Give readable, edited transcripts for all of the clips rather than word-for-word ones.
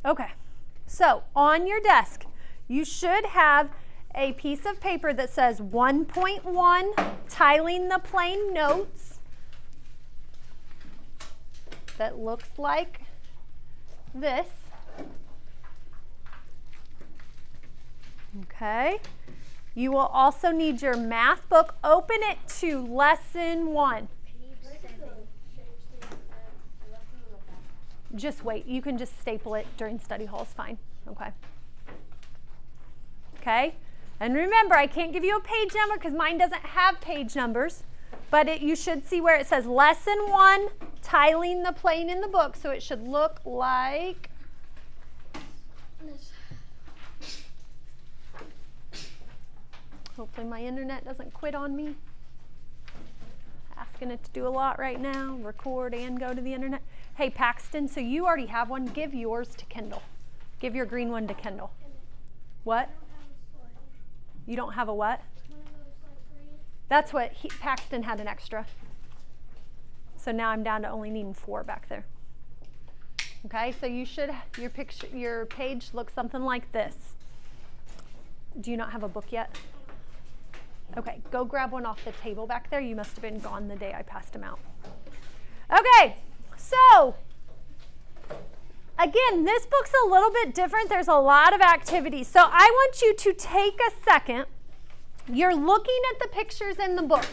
Okay, so on your desk, you should have a piece of paper that says 1.1 tiling the plain notes that looks like this. Okay, you will also need your math book. Open it to lesson 1. Just wait, you can just staple it during study hall, it's fine. Okay. Okay, and remember, I can't give you a page number because mine doesn't have page numbers, but you should see where it says lesson 1, tiling the plane in the book, so it should look like this. Hopefully my internet doesn't quit on me. Asking it to do a lot right now, record and go to the internet. Hey Paxton, so you already have one, give yours to Kendall. Give your green one to Kendall. What? You don't have a what? That's what Paxton had an extra. So now I'm down to only needing 4 back there. Okay, so you should, your page looks something like this. Do you not have a book yet? Okay, go grab one off the table back there. You must have been gone the day I passed them out. Okay, so again, this book's a little bit different. There's a lot of activities. So I want you to take a second. You're looking at the pictures in the book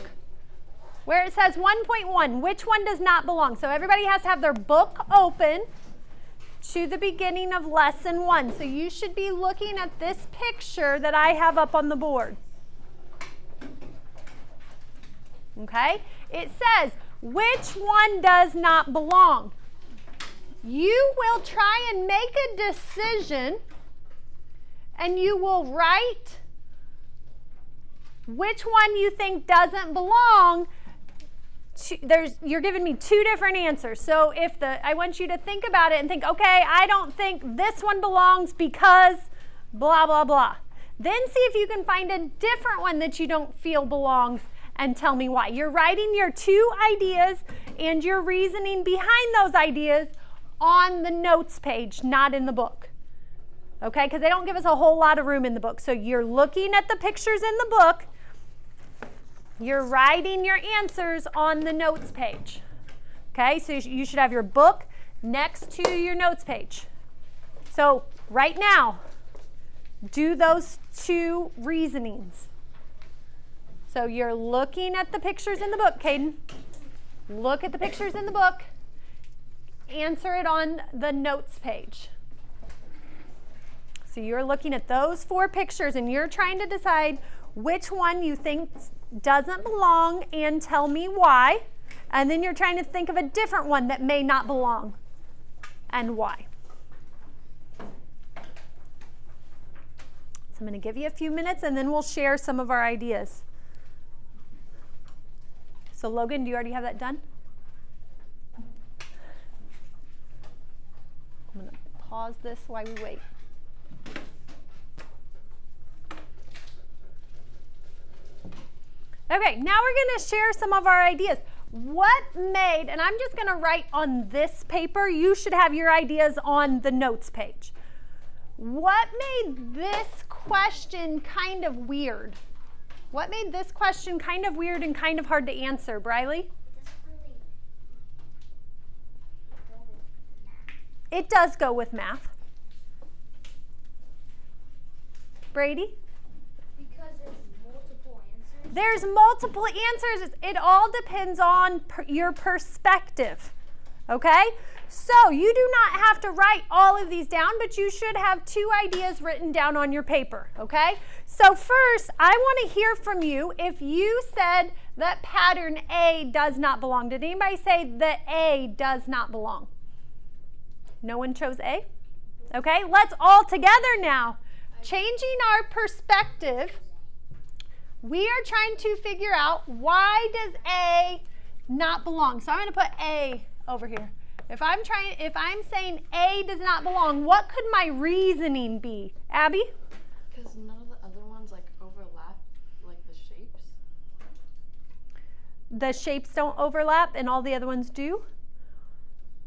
where it says 1.1. Which one does not belong? So everybody has to have their book open to the beginning of lesson 1. So you should be looking at this picture that I have up on the board. Okay? It says, which one does not belong? You will try and make a decision, and you will write which one you think doesn't belong. You're giving me 2 different answers. So I want you to think about it and think, okay, I don't think this one belongs because blah, blah, blah. Then see if you can find a different one that you don't feel belongs and tell me why. You're writing your 2 ideas and your reasoning behind those ideas on the notes page, not in the book. Okay, because they don't give us a whole lot of room in the book. So you're looking at the pictures in the book. You're writing your answers on the notes page. Okay, so you should have your book next to your notes page. So right now, do those 2 reasonings. So you're looking at the pictures in the book, Caden. Look at the pictures in the book. Answer it on the notes page. So you're looking at those 4 pictures and you're trying to decide which one you think doesn't belong and tell me why. And then you're trying to think of a different one that may not belong and why. So I'm going to give you a few minutes and then we'll share some of our ideas. So Logan, do you already have that done? I'm going to pause this while we wait. Okay, now we're going to share some of our ideas. What made, and I'm just going to write on this paper, you should have your ideas on the notes page. What made this question kind of weird? What made this question kind of weird and kind of hard to answer, Briley? It does go with math. Brady? Because there's multiple answers. There's multiple answers. It all depends on your perspective. Okay? So you do not have to write all of these down, but you should have 2 ideas written down on your paper. Okay? So first, I want to hear from you if you said that pattern A does not belong. Did anybody say that A does not belong? No one chose A? Okay, let's all together now. Changing our perspective, we are trying to figure out why does A not belong. So I'm going to put A over here. If I'm saying A does not belong, what could my reasoning be? Abby? Because none of the other ones like overlap, like the shapes. The shapes don't overlap and all the other ones do?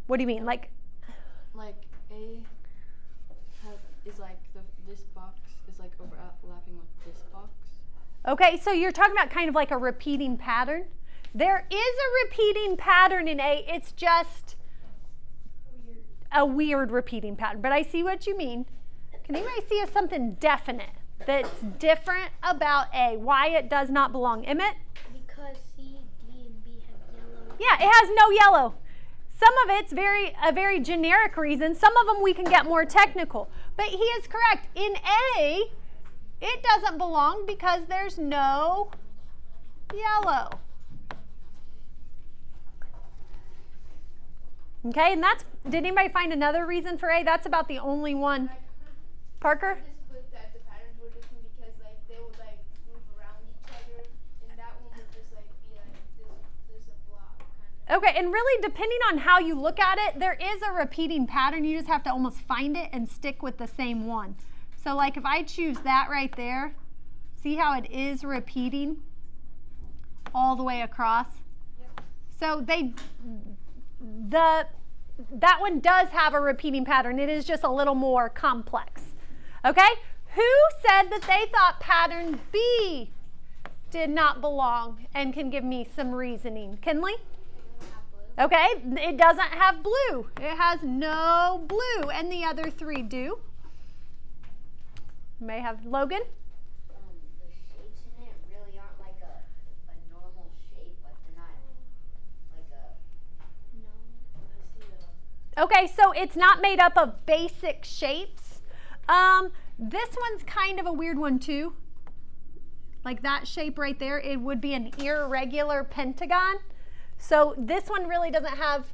What do you mean? Like A is like this box is like overlapping with this box. Okay, so you're talking about kind of like a repeating pattern. There is a repeating pattern in A. It's just a weird repeating pattern. But I see what you mean. Can anybody see something definite that's different about A? Why it does not belong? Emmett? Because C, D, and B have yellow. Yeah, it has no yellow. Some of it's a very generic reason. Some of them we can get more technical. But he is correct. In A, it doesn't belong because there's no yellow. Okay, and did anybody find another reason for A? That's about the only one. Parker? Just put that the patterns were different because like they would like move around each other, and that one would just like be like this a block kind of. Okay, and really depending on how you look at it, there is a repeating pattern. You just have to almost find it and stick with the same one. So like if I choose that right there, see how it is repeating all the way across? Yep. So that one does have a repeating pattern. It is just a little more complex. Okay? Who said that they thought pattern B did not belong and can give me some reasoning? Kinley? Okay, it doesn't have blue. It has no blue, and the other three do. May have Logan? The shapes in it really aren't like a normal shape, like they're not like a Okay, so it's not made up of basic shapes. This one's kind of a weird one too. Like that shape right there, it would be an irregular pentagon. So this one really doesn't have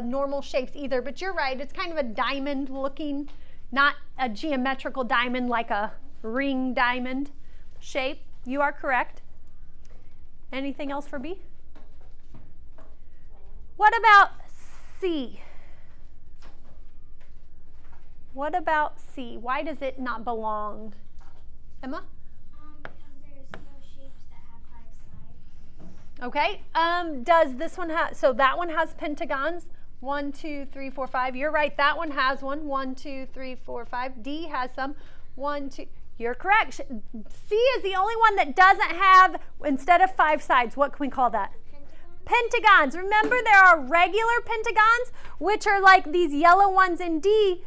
normal shapes either, but you're right, it's kind of a diamond looking, not a geometrical diamond like a ring diamond shape. You are correct. Anything else for B? What about C? What about C? Why does it not belong? Emma? Because there's no shapes that have 5 sides. Okay. Does this one have, so that one has pentagons. 1, 2, 3, 4, 5. You're right, that one has one. 1, 2, 3, 4, 5. D has some. 1, 2. You're correct. C is the only one that doesn't have, instead of 5 sides, what can we call that? Pentagons. Remember, there are regular pentagons, which are like these yellow ones in D.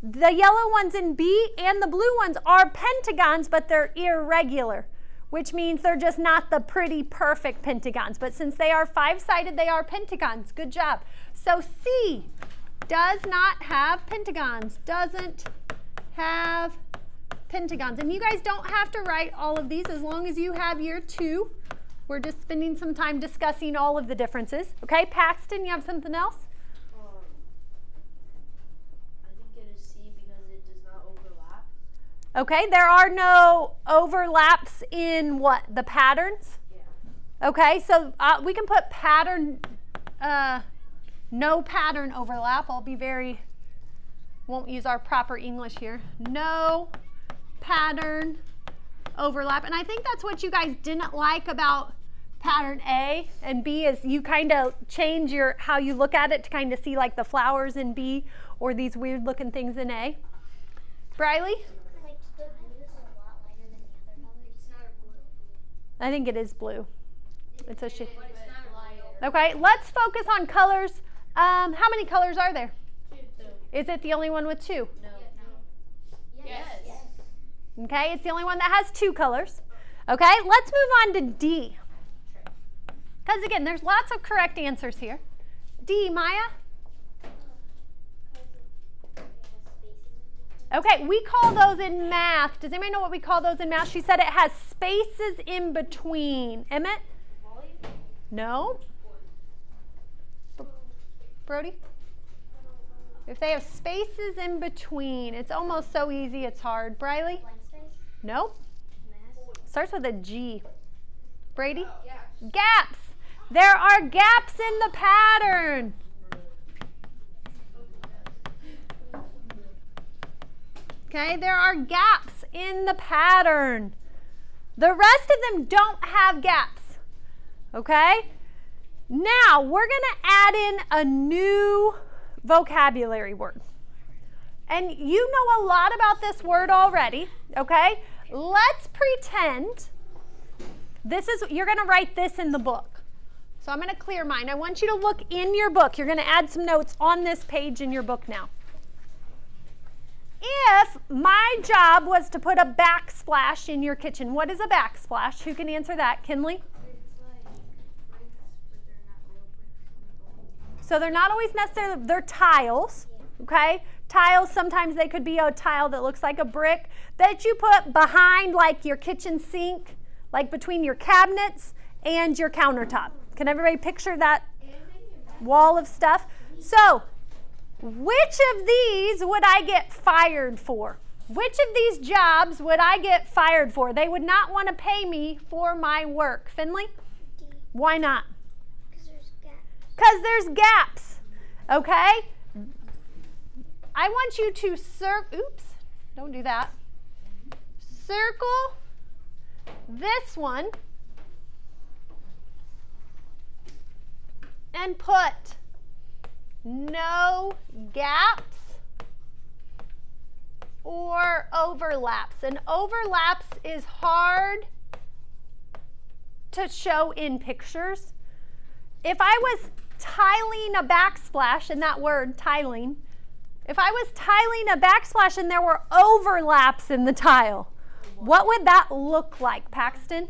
The yellow ones in B and the blue ones are pentagons, but they're irregular, which means they're just not the pretty perfect pentagons. But since they are 5-sided, they are pentagons. Good job. So C does not have pentagons, doesn't have pentagons. And you guys don't have to write all of these as long as you have your 2. We're just spending some time discussing all of the differences. Okay, Paxton, you have something else? I think it is C because it does not overlap. Okay, there are no overlaps in what? The patterns? Yeah. Okay, so we can put pattern, no pattern overlap. I'll be won't use our proper English here. No pattern overlap. And I think that's what you guys didn't like about pattern A and B is you kind of change how you look at it to kind of see like the flowers in B or these weird looking things in A. Briley? Like the blue is a lot lighter than the other colors. It's not a blue. I think it is blue. It's a shade. But it's not lighter. Okay, let's focus on colors. How many colors are there? 2. Is it the only one with 2? No. Yes. Okay, it's the only one that has 2 colors. Okay, let's move on to D. Because again, there's lots of correct answers here. D, Maya? Okay, we call those in math. Does anybody know what we call those in math? She said it has spaces in between. Emmett? No? Brody? If they have spaces in between, it's almost so easy it's hard. Briley? Blank space. Nope. Starts with a G. Brady? Yeah. Gaps. There are gaps in the pattern. Okay, there are gaps in the pattern. The rest of them don't have gaps. Okay? Now, we're going to add in a new vocabulary word. And you know a lot about this word already, okay? Let's pretend you're going to write this in the book. So I'm going to clear mine. I want you to look in your book. You're going to add some notes on this page in your book now. If my job was to put a backsplash in your kitchen, what is a backsplash? Who can answer that? Kinley? So they're not always necessarily, they're tiles, okay? Tiles, sometimes they could be a tile that looks like a brick that you put behind like your kitchen sink, like between your cabinets and your countertop. Can everybody picture that wall of stuff? So, which of these would I get fired for? Which of these jobs would I get fired for? They would not want to pay me for my work. Finley? D. Why not? Because there's gaps. Because there's gaps, okay? I want you to oops, don't do that. Circle this one and put no gaps or overlaps. And overlaps is hard to show in pictures. If I was tiling a backsplash, and that word, tiling, if I was tiling a backsplash and there were overlaps in the tile, what would that look like, Paxton?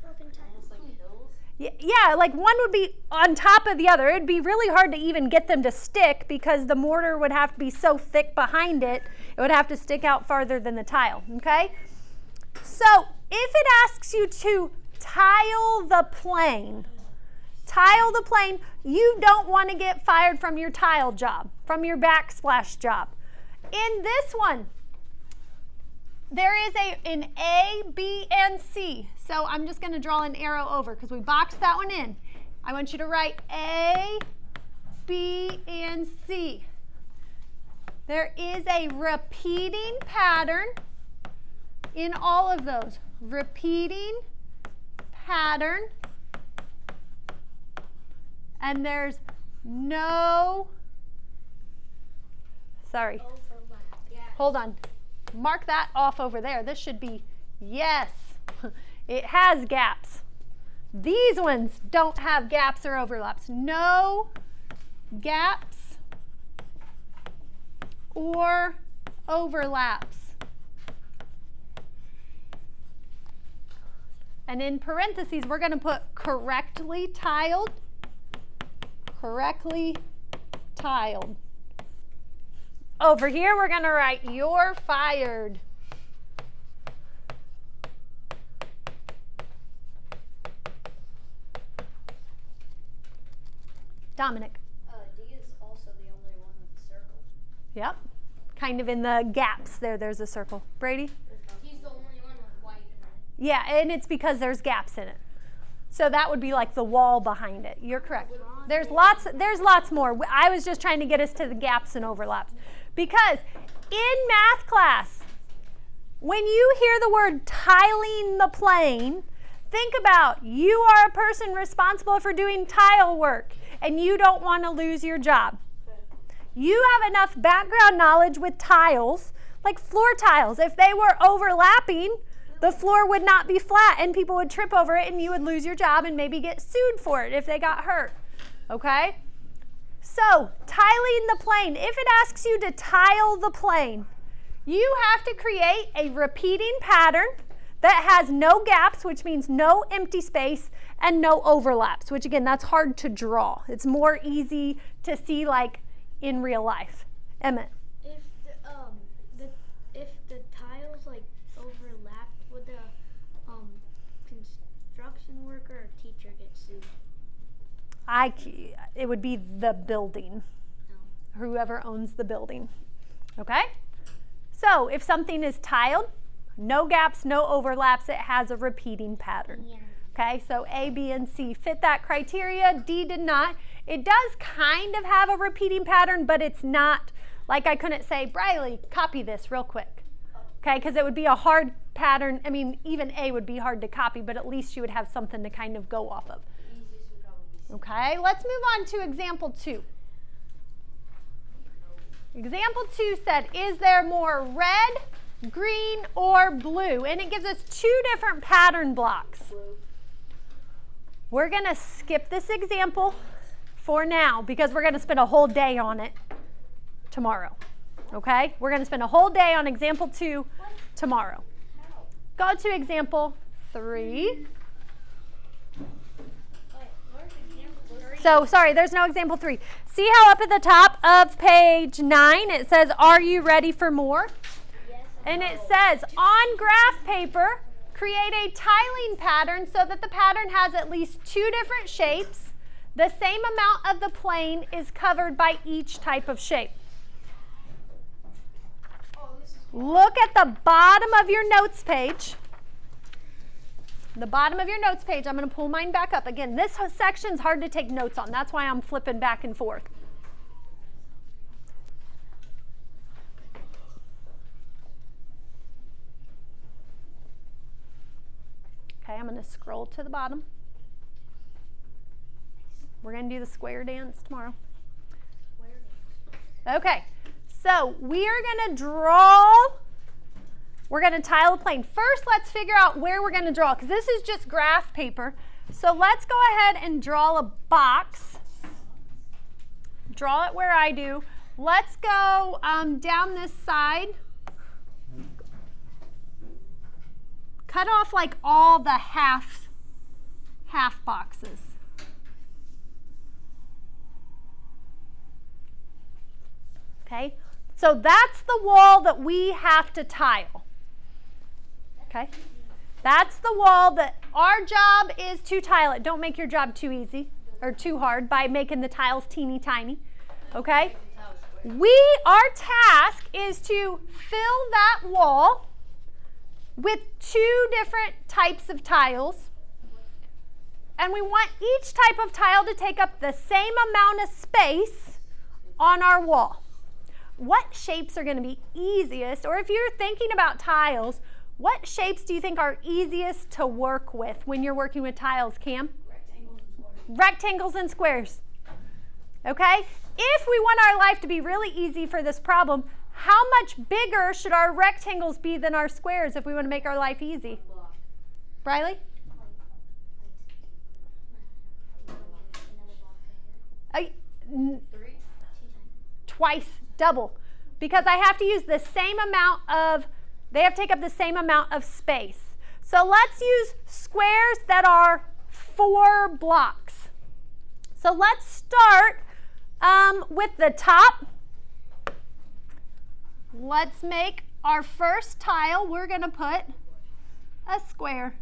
Broken tiles. Like hills? Yeah, like one would be on top of the other. It'd be really hard to even get them to stick because the mortar would have to be so thick behind it, it would have to stick out farther than the tile, okay? So if it asks you to tile the plane, you don't want to get fired from your tile job, from your backsplash job. In this one, there is an A, B, and C. So I'm just going to draw an arrow over because we boxed that one in. I want you to write A, B, and C. There is a repeating pattern in all of those. Repeating pattern. And there's no, Overlap. Yeah. hold on. Mark that off over there. This should be yes. It has gaps. These ones don't have gaps or overlaps. No gaps or overlaps. And in parentheses, we're going to put correctly tiled. Correctly tiled. Over here, we're going to write, you're fired. Dominic. D is also the only one with the circle. Yep. Kind of in the gaps there, there's a circle. Brady? He's the only one with white in it. Yeah, and it's because there's gaps in it. So that would be like the wall behind it. You're correct. There's lots more. I was just trying to get us to the gaps and overlaps. Because in math class, when you hear the word tiling the plane, think about you are a person responsible for doing tile work and you don't want to lose your job. You have enough background knowledge with tiles, like floor tiles. If they were overlapping, the floor would not be flat and people would trip over it and you would lose your job and maybe get sued for it if they got hurt. Okay? So, tiling the plane. If it asks you to tile the plane, you have to create a repeating pattern that has no gaps, which means no empty space, and no overlaps, which again, that's hard to draw. It's more easy to see like in real life. Emmett. If the tiles like overlapped, would the construction worker or teacher get sued? It would be the building, whoever owns the building. Okay? So if something is tiled, no gaps, no overlaps, it has a repeating pattern. Yeah. Okay, so A, B, and C fit that criteria. D did not. It does kind of have a repeating pattern, but it's not, like I couldn't say, Briley, copy this real quick. Okay, because it would be a hard pattern. I mean, even A would be hard to copy, but at least you would have something to kind of go off of. Okay, let's move on to example 2. Example 2 said, is there more red, green, or blue? And it gives us 2 different pattern blocks. We're going to skip this example for now because we're going to spend a whole day on it tomorrow. Okay? We're going to spend a whole day on example 2 tomorrow. Go to example 3. So, sorry, there's no example 3. See how up at the top of page 9 it says, are you ready for more? Yes. And it says, on graph paper, create a tiling pattern so that the pattern has at least 2 different shapes. The same amount of the plane is covered by each type of shape. Look at the bottom of your notes page. The bottom of your notes page, I'm going to pull mine back up. Again, this section's hard to take notes on. That's why I'm flipping back and forth. Okay, I'm going to scroll to the bottom. We're going to do the square dance tomorrow. Okay, so we are going to draw. We're going to tile a plane. First, let's figure out where we're going to draw, because this is just graph paper. So let's go ahead and draw a box. Draw it where I do. Let's go down this side. Cut off like all the half boxes. Okay, so that's the wall that we have to tile. Okay, that's the wall that our job is to tile it. Don't make your job too easy or too hard by making the tiles teeny tiny. Okay, our task is to fill that wall with 2 different types of tiles. And we want each type of tile to take up the same amount of space on our wall. What shapes are going to be easiest, or if you're thinking about tiles, what shapes do you think are easiest to work with when you're working with tiles, Cam? Rectangles and squares. Okay? If we want our life to be really easy for this problem, how much bigger should our rectangles be than our squares if we want to make our life easy? Briley? Twice, double. Because I have to use the same amount of, they have to take up the same amount of space. So let's use squares that are 4 blocks. So let's start with the top. Let's make our first tile. We're going to put a square.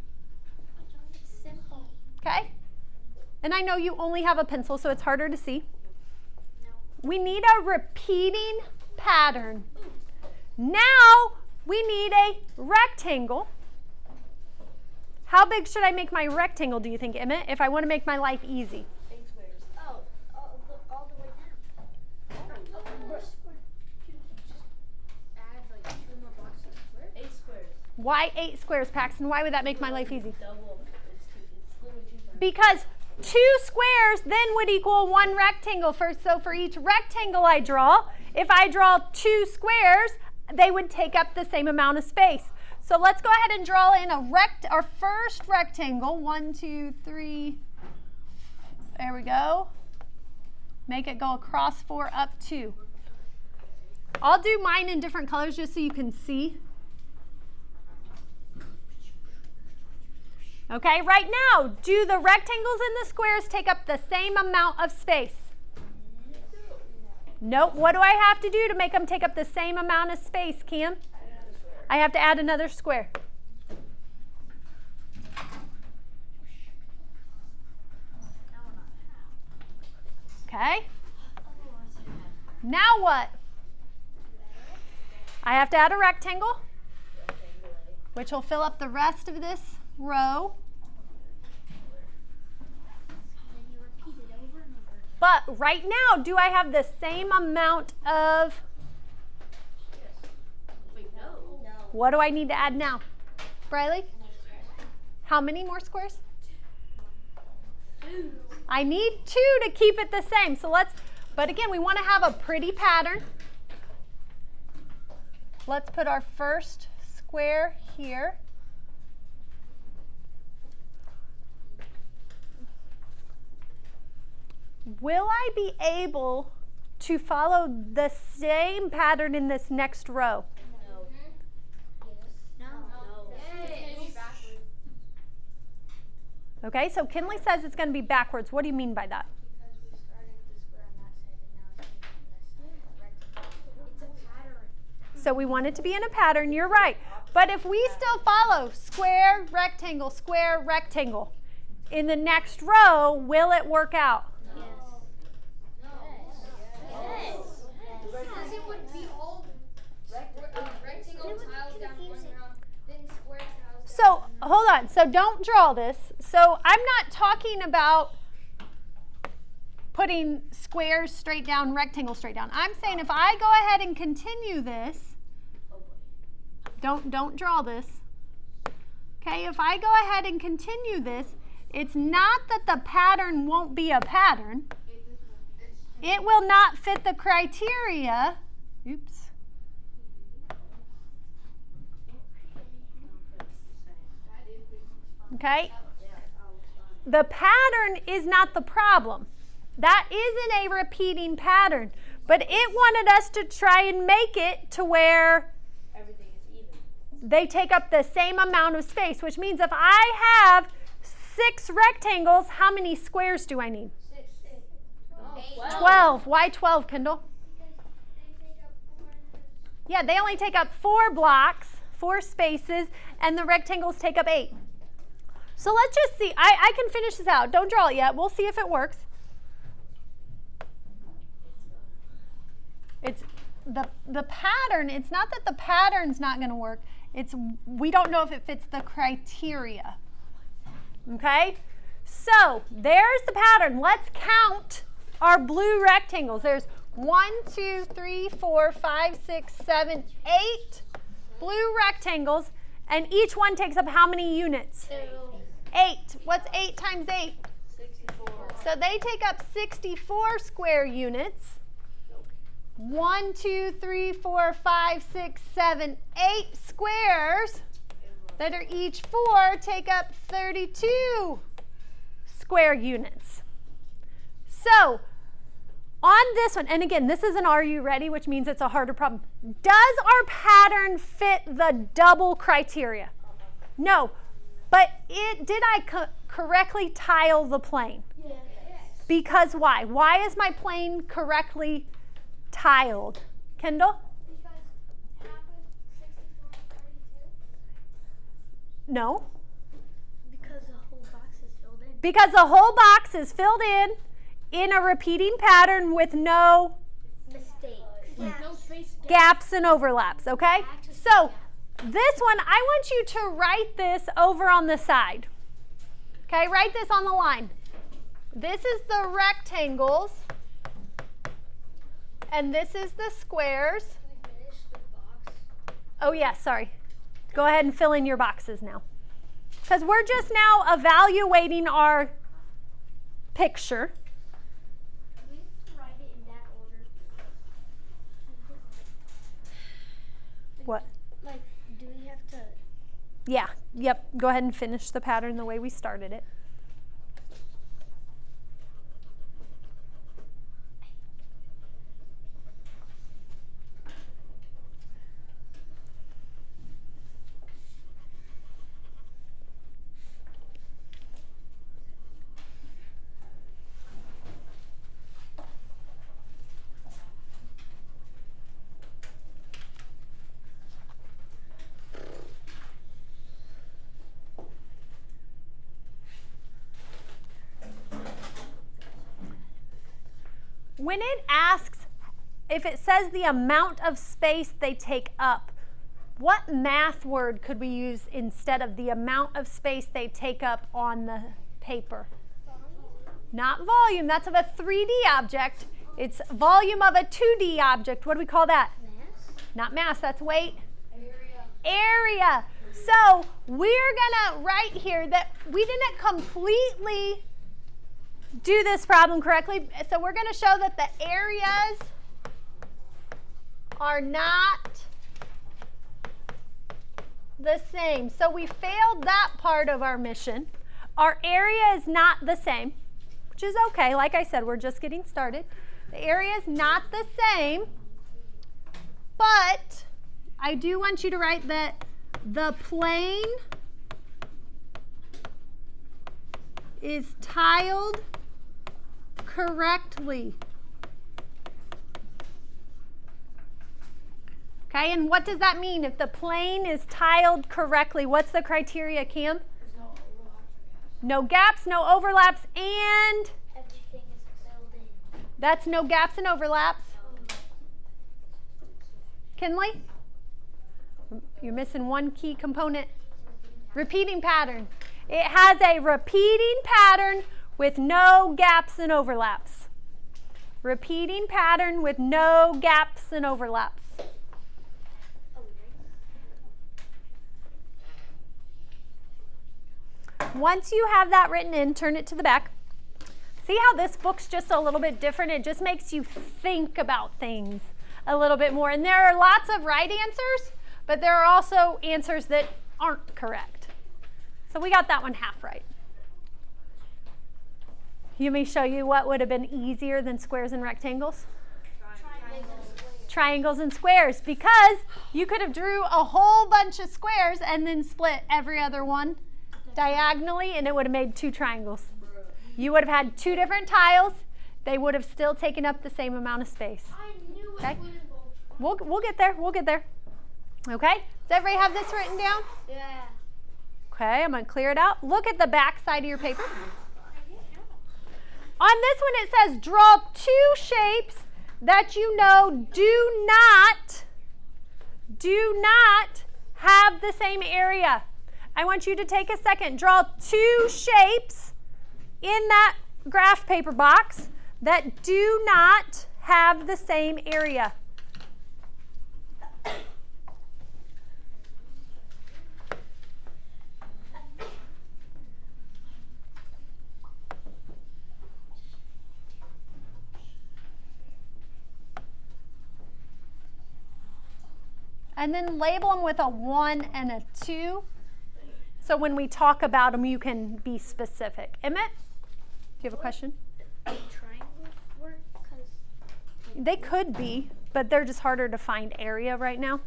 Simple. Okay? And I know you only have a pencil, so it's harder to see. We need a repeating pattern. Now we need a rectangle. How big should I make my rectangle, do you think, Emmett, if I want to make my life easy? 8 squares. Oh, all the way down. Just add like 2 more blocks to the square. 8 squares. Why 8 squares, Paxton? Why would that make my life easy? Double. It's literally 2 times. Because 2 squares then would equal 1 rectangle. So for each rectangle I draw, if I draw 2 squares, they would take up the same amount of space. So let's go ahead and draw in our first rectangle. 1, 2, 3. There we go. Make it go across 4, up 2. I'll do mine in different colors just so you can see. Okay, right now, do the rectangles and the squares take up the same amount of space? Nope. What do I have to do to make them take up the same amount of space, Cam? I have to add another square. Okay. Now what? I have to add a rectangle, which will fill up the rest of this row. But right now, do I have the same amount of? Wait, no. What do I need to add now? Briley? How many more squares? 2. I need 2 to keep it the same. So but again, we want to have a pretty pattern. let's put our first square here. Will I be able to follow the same pattern in this next row? Okay, so Kinley says it's going to be backwards. What do you mean by that? Because we started the square on that side and now it's going to be on this side. It's a pattern. So we want it to be in a pattern, you're right. But if we still follow square, rectangle, in the next row, will it work out? Because it would be all rectangle tiles down one round, then square tiles down. So, hold on. So don't draw this. So I'm not talking about putting squares straight down, rectangles straight down. I'm saying if I go ahead and continue this, don't draw this. Okay, if I go ahead and continue this, it's not that the pattern won't be a pattern. It will not fit the criteria. Oops. Okay? The pattern is not the problem. That isn't a repeating pattern. But it wanted us to try and make it to where they take up the same amount of space, which means if I have 6 rectangles, how many squares do I need? 12. Why 12, Kendall? Yeah, they only take up 4 blocks, 4 spaces, and the rectangles take up 8. So let's just see. I can finish this out. Don't draw it yet. We'll see if it works. It's the pattern. It's not that the pattern's not going to work. It's we don't know if it fits the criteria. Okay? So there's the pattern. Let's count our blue rectangles. There's 1, 2, 3, 4, 5, 6, 7, 8 blue rectangles, and each one takes up how many units? 8. What's 8 times 8? 64. So they take up 64 square units. 1, 2, 3, 4, 5, 6, 7, 8 squares that are each 4 take up 32 square units. So on this one, and again, this is an Are You Ready, which means it's a harder problem. Does our pattern fit the double criteria? No. But did I correctly tile the plane? Yes. Because why? Why is my plane correctly tiled? Kendall? Because half of 64 is 32. No. Because the whole box is filled in. Because the whole box is filled in a repeating pattern with no Mistakes. No space. gaps and overlaps, okay? So this one, I want you to write this over on the side. Okay, write this on the line. This is the rectangles, and this is the squares. Can we finish the box? Oh, yeah, sorry. Go ahead and fill in your boxes now. Because we're just now evaluating our picture. Do we have to write it in that order? What? Like, do we have to? Yeah, yep. Go ahead and finish the pattern the way we started it. When it asks, if it says the amount of space they take up, what math word could we use instead of the amount of space they take up on the paper? Not volume, that's of a 3D object. It's volume of a 2D object. What do we call that? Mass? Not mass, that's weight. Area. Area. So we're gonna write here that we didn't completely do this problem correctly. So we're gonna show that the areas are not the same. So we failed that part of our mission. Our area is not the same, which is okay. Like I said, we're just getting started. The area is not the same, but I do want you to write that the plane is tiled correctly. Okay, and what does that mean? If the plane is tiled correctly, what's the criteria, Cam? No gaps, no overlaps, and Everything is filled in. that's no gaps and overlaps. Kinley? You're missing one key component. Repeating pattern. It has a repeating pattern with no gaps and overlaps. Repeating pattern with no gaps and overlaps. Once you have that written in, turn it to the back. See how this book's just a little bit different? It just makes you think about things a little bit more. And there are lots of right answers, but there are also answers that aren't correct. So we got that one half right. You may show you what would have been easier than squares and rectangles. Triangles and squares, because you could have drew a whole bunch of squares and then split every other one diagonally, and it would have made 2 triangles. You would have had 2 different tiles. They would have still taken up the same amount of space. Okay? We'll get there. We'll get there. Okay? Does everybody have this written down? Yeah. Okay, I'm going to clear it out. Look at the back side of your paper. On this one it says draw 2 shapes that you know do not have the same area. I want you to take a second. Draw 2 shapes in that graph paper box that do not have the same area. And then label them with a 1 and a 2. So when we talk about them, you can be specific. Emmett, do you have a question? Triangles work? They could be, but they're just harder to find area right now.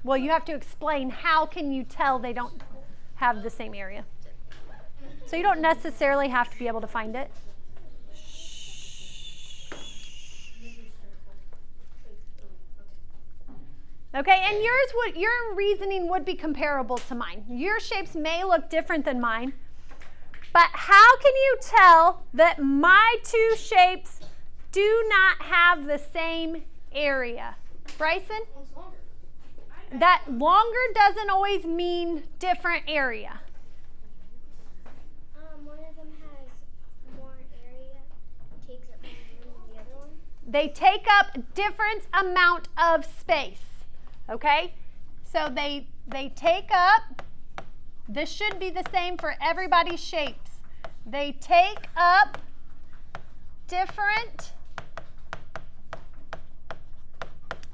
Well, you have to explain how can you tell they don't have the same area. So you don't necessarily have to be able to find it. Okay, and your reasoning would be comparable to mine. Your shapes may look different than mine, but how can you tell that my 2 shapes do not have the same area? Bryson? That longer doesn't always mean different area. One of them has more area, takes up more room than the other one. They take up different amount of space. Okay? So they take up, this should be the same for everybody's shapes. They take up different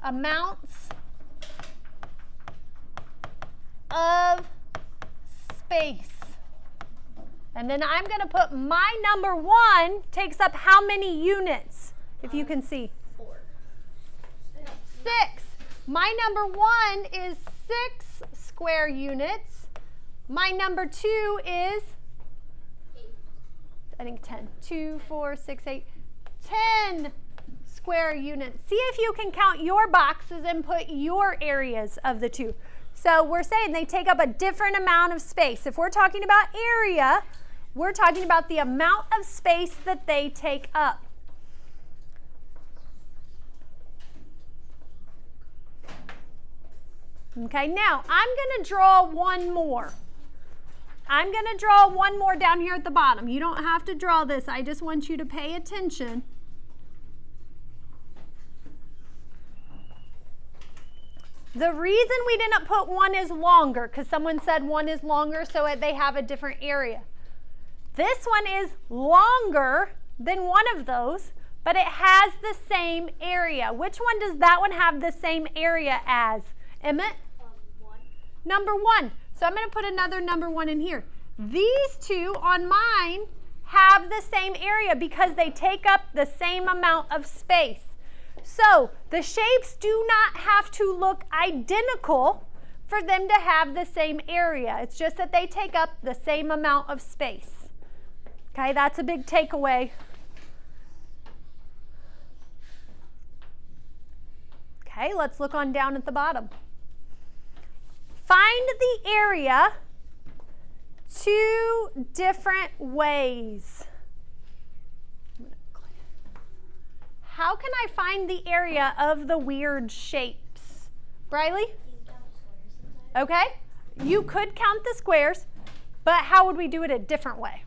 amounts of space. And then I'm going to put my number 1 takes up how many units, if you can see? 4. 6. My number 1 is 6 square units. My number 2 is, I think 10. 2, 4, 6, 8, 10 square units. See if you can count your boxes and put your areas of the 2. So we're saying they take up a different amount of space. If we're talking about area, we're talking about the amount of space that they take up. Okay, now I'm going to draw one more. I'm going to draw one more down here at the bottom. You don't have to draw this. I just want you to pay attention. The reason we didn't put 1 is longer, because someone said 1 is longer, so they have a different area. This one is longer than one of those, but it has the same area. Which one does that one have the same area as? Emmett? 1. number 1. So I'm going to put another number 1 in here. These two on mine have the same area because they take up the same amount of space. So the shapes do not have to look identical for them to have the same area. It's just that they take up the same amount of space. Okay, that's a big takeaway. Okay, let's look on down at the bottom. Find the area 2 different ways. How can I find the area of the weird shapes? Briley? Okay, you could count the squares, but how would we do it a different way?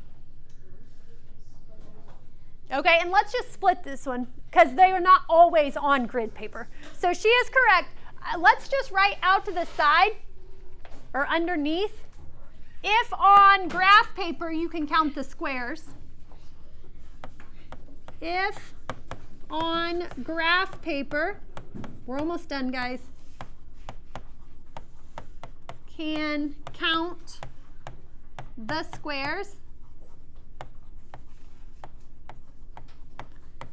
Okay, and let's just split this one because they are not always on grid paper. So she is correct. Let's just write out to the side or underneath. If on graph paper you can count the squares, if on graph paper, we're almost done, guys, can count the squares.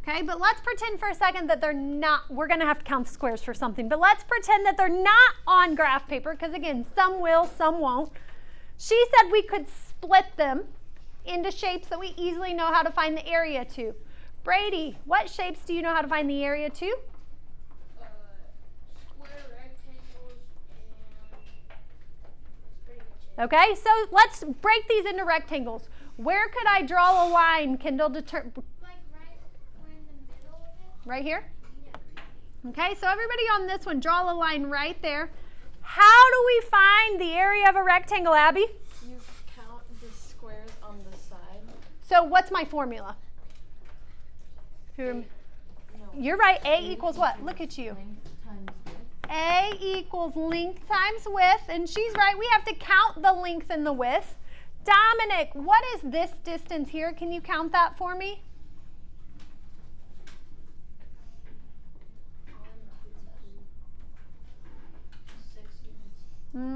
Okay, but let's pretend for a second that they're not, we're going to have to count the squares for something, but let's pretend that they're not on graph paper, because again, some will, some won't. She said we could split them into shapes that we easily know how to find the area to. Brady, what shapes do you know how to find the area to? Square, rectangles, and pretty much it. Okay, so let's break these into rectangles. Where could I draw a line, Kendall, Like right in the middle of it? right here? Yeah. Okay, so everybody on this one, draw a line right there. How do we find the area of a rectangle, Abby? You count the squares on the side. So what's my formula? No. You're right, A equals what? Look at you. Length times width. A equals length times width, and she's right, we have to count the length and the width. Dominic, what is this distance here? Can you count that for me?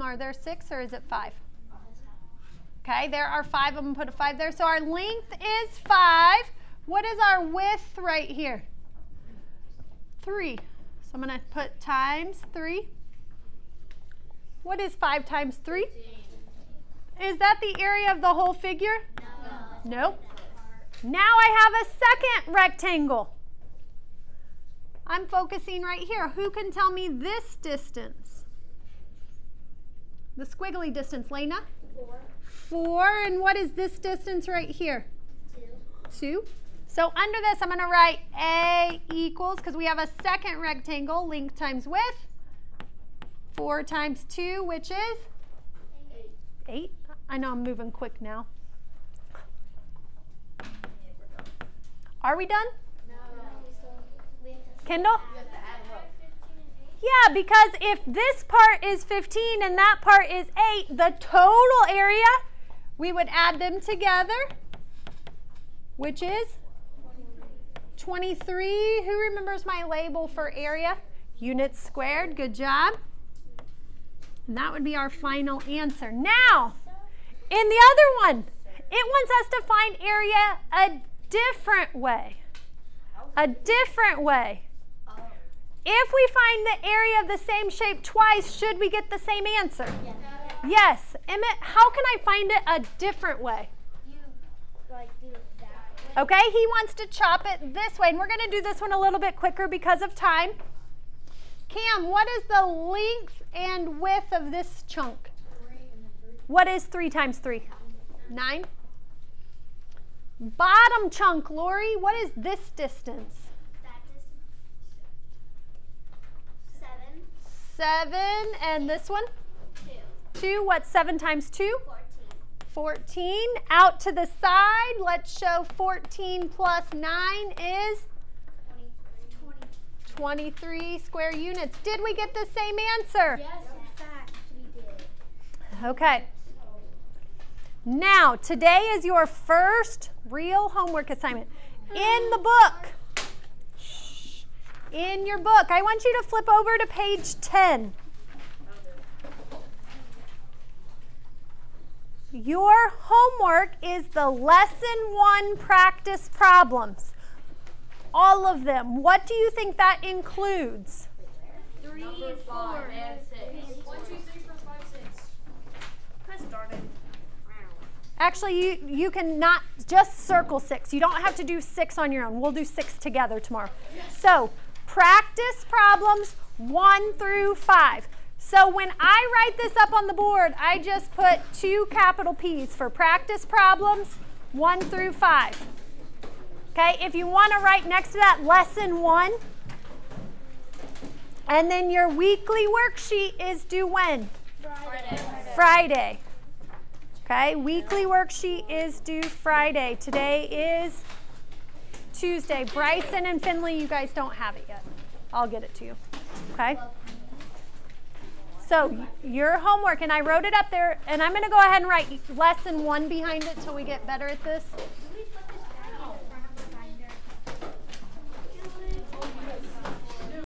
Are there 6 or is it 5? Okay, there are 5 of them, put a 5 there. So our length is 5. What is our width right here? 3. So I'm going to put times 3. What is 5 times 3? Is that the area of the whole figure? No. Nope. Now I have a second rectangle. I'm focusing right here. Who can tell me this distance? The squiggly distance, Lena? 4. And what is this distance right here? 2. So under this, I'm going to write A equals, because we have a second rectangle, length times width. 4 times 2, which is? 8. I know I'm moving quick now. Are we done? Kendall? Yeah, because if this part is 15 and that part is 8, the total area, we would add them together, which is 23. Who remembers my label for area? Units squared. Good job. And that would be our final answer. Now, in the other one, it wants us to find area a different way. A different way. If we find the area of the same shape twice, should we get the same answer? Yes. Emmett, how can I find it a different way? You like do it that way. Okay, he wants to chop it this way, and we're going to do this one a little bit quicker because of time. Cam, what is the length and width of this chunk? 3 and then 3. What is 3 times 3? 9. Bottom chunk, Lori, what is this distance? That distance. 7. 7. And this one? 2. 2. What's 7 times 2? 14. 14. Out to the side, let's show 14 plus 9 is 23 square units. Did we get the same answer? Yes, in fact, we did. Okay. Now, today is your first real homework assignment. In the book, in your book, I want you to flip over to page 10. your homework is the lesson 1 practice problems. All of them. What do you think that includes? 3, 4, and 6. 1, 2, 3, 4, 5, 6. I started. Actually, you can not just circle 6. You don't have to do 6 on your own. We'll do 6 together tomorrow. So, practice problems 1 through 5. So when I write this up on the board, I just put 2 capital P's for practice problems 1 through 5. Okay, if you want to write next to that lesson 1, and then your weekly worksheet is due when? Friday. Okay, weekly worksheet is due Friday. Today is Tuesday. Bryson and Finley, you guys don't have it yet. I'll get it to you. Okay? So your homework, and I wrote it up there, and I'm going to go ahead and write lesson 1 behind it till we get better at this.